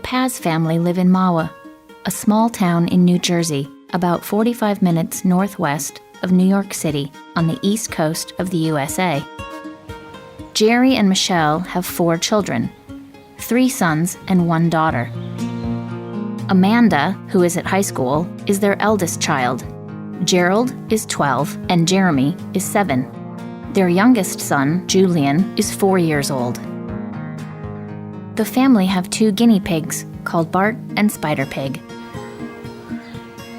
Paz family live in Mahwah, a small town in New Jersey, about 45 minutes northwest of New York City on the east coast of the USA. Jerry and Michelle have 4 children, 3 sons and 1 daughter. Amanda, who is at high school, is their eldest child. Gerald is 12 and Jeremy is 7. Their youngest son, Julian, is 4 years old. The family have 2 guinea pigs called Bart and Spider Pig.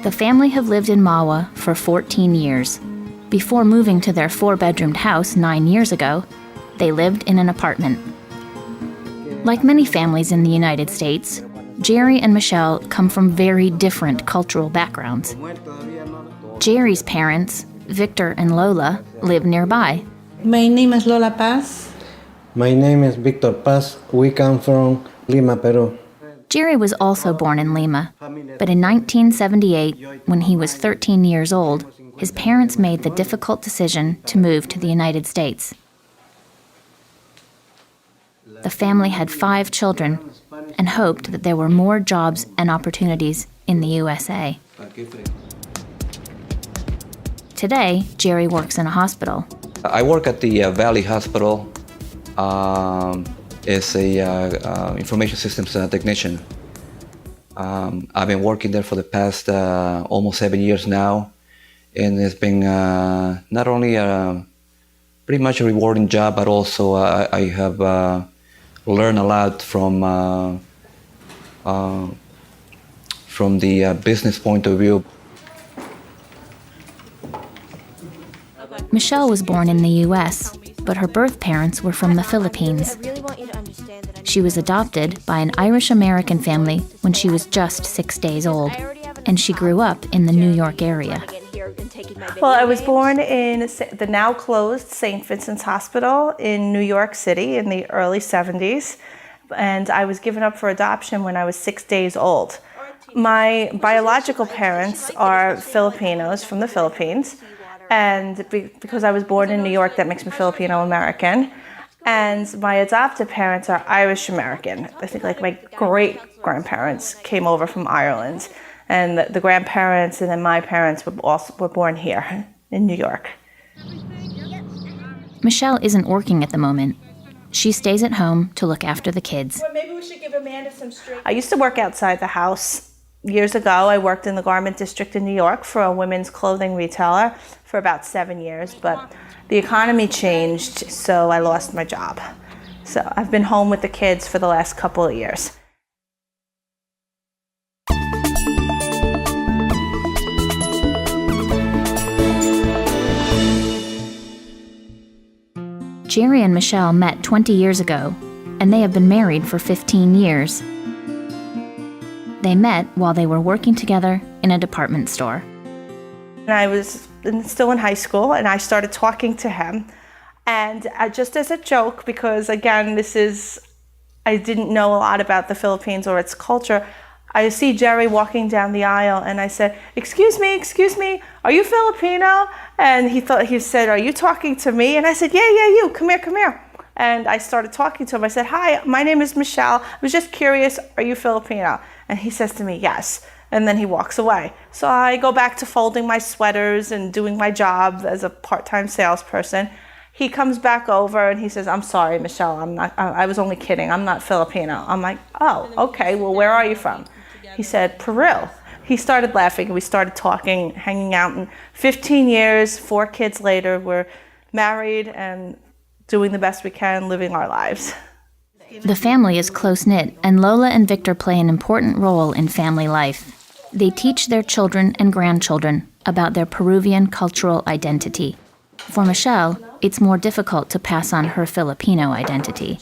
The family have lived in Mahwah for 14 years. Before moving to their 4-bedroomed house 9 years ago, they lived in an apartment. Like many families in the United States, Jerry and Michelle come from very different cultural backgrounds. Jerry's parents, Victor and Lola, live nearby. My name is Lola Paz. My name is Victor Paz. We come from Lima, Peru. Jerry was also born in Lima, but in 1978, when he was 13 years old, his parents made the difficult decision to move to the United States. The family had 5 children and hoped that there were more jobs and opportunities in the USA. Today, Jerry works in a hospital. I work at the Valley Hospital as a information systems technician. I've been working there for the past almost 7 years now, and it's been not only pretty much a rewarding job, but also I have learned a lot from the business point of view. Michelle was born in the U.S., but her birth parents were from the Philippines. She was adopted by an Irish-American family when she was just 6 days old, and she grew up in the New York area. Well, I was born in the now closed St. Vincent's Hospital in New York City in the early 70s, and I was given up for adoption when I was 6 days old. My biological parents are Filipinos from the Philippines, and because I was born in New York, that makes me Filipino-American. And my adoptive parents are Irish-American. I think like my great-grandparents came over from Ireland. And the grandparents and then my parents were born here in New York. Michelle isn't working at the moment. She stays at home to look after the kids. Well, maybe we should give Amanda some straight. I used to work outside the house. Years ago, I worked in the garment district in New York for a women's clothing retailer for about 7 years, but the economy changed, so I lost my job. So I've been home with the kids for the last couple of years. Jerry and Michelle met 20 years ago, and they have been married for 15 years. They met while they were working together in a department store. And I was still in high school, and I started talking to him. And just as a joke, because again, I didn't know a lot about the Philippines or its culture, I see Jerry walking down the aisle, and I said, excuse me, are you Filipino? And he said, are you talking to me? And I said, yeah, you, come here. And I started talking to him. I said, hi, my name is Michelle. I was just curious, are you Filipino? And he says to me, yes. And then he walks away. So I go back to folding my sweaters and doing my job as a part-time salesperson. He comes back over and he says, I'm sorry, Michelle, I was only kidding. I'm not Filipino. I'm like, oh, okay, well, where are you from? He said, Peru. He started laughing and we started talking, hanging out. And 15 years, 4 kids later, we're married and doing the best we can, living our lives. The family is close-knit, and Lola and Victor play an important role in family life. They teach their children and grandchildren about their Peruvian cultural identity. For Michelle, it's more difficult to pass on her Filipino identity.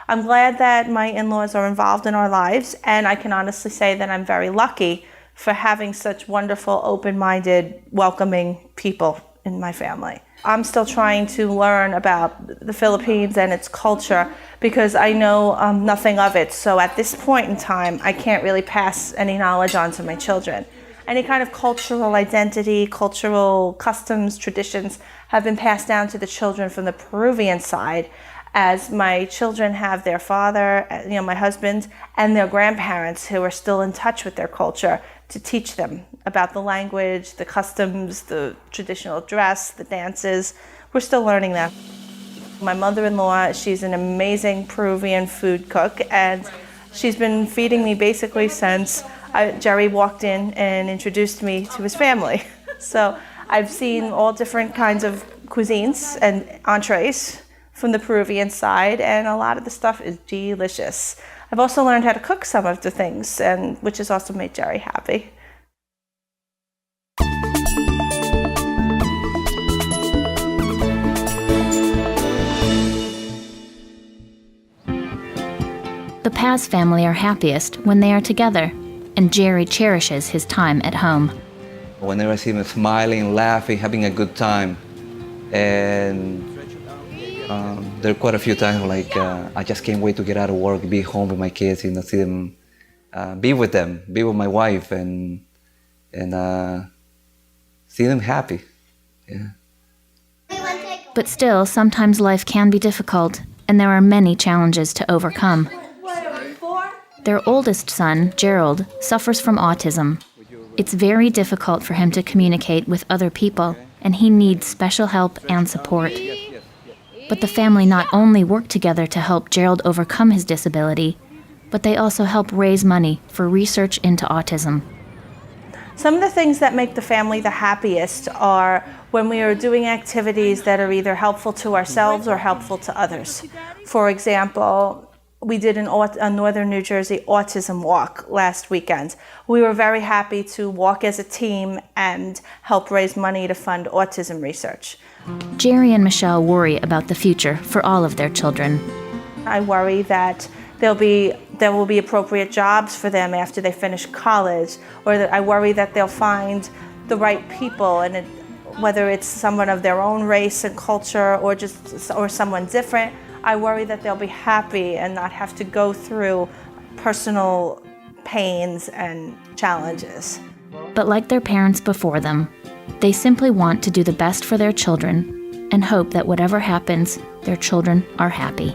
I'm glad that my in-laws are involved in our lives, and I can honestly say that I'm very lucky for having such wonderful, open-minded, welcoming people in my family. I'm still trying to learn about the Philippines and its culture because I know nothing of it. So at this point in time, I can't really pass any knowledge on to my children. Any kind of cultural identity, cultural customs, traditions have been passed down to the children from the Peruvian side. as my children have their father, my husband, and their grandparents who are still in touch with their culture to teach them about the language, the customs, the traditional dress, the dances. We're still learning that. My mother-in-law, she's an amazing Peruvian food cook, and she's been feeding me basically since Jerry walked in and introduced me to his family. So I've seen all different kinds of cuisines and entrees from the Peruvian side, and a lot of the stuff is delicious. I've also learned how to cook some of the things, and which has also made Jerry happy. The Paz family are happiest when they are together, and Jerry cherishes his time at home. Whenever I see them smiling, laughing, having a good time, and there are quite a few times like I just can't wait to get out of work, be home with my kids, see them, be with my wife, and see them happy. Yeah. But still, sometimes life can be difficult, and there are many challenges to overcome. Their oldest son, Gerald, suffers from autism. It's very difficult for him to communicate with other people, and he needs special help and support. But the family not only work together to help Gerald overcome his disability, but they also help raise money for research into autism. Some of the things that make the family the happiest are when we are doing activities that are either helpful to ourselves or helpful to others. For example, we did a Northern New Jersey autism walk last weekend. We were very happy to walk as a team and help raise money to fund autism research. Jerry and Michelle worry about the future for all of their children. I worry that there will be appropriate jobs for them after they finish college, or that I worry that they'll find the right people, and whether it's someone of their own race and culture or someone different. I worry that they'll be happy and not have to go through personal pains and challenges. But like their parents before them, they simply want to do the best for their children and hope that whatever happens, their children are happy.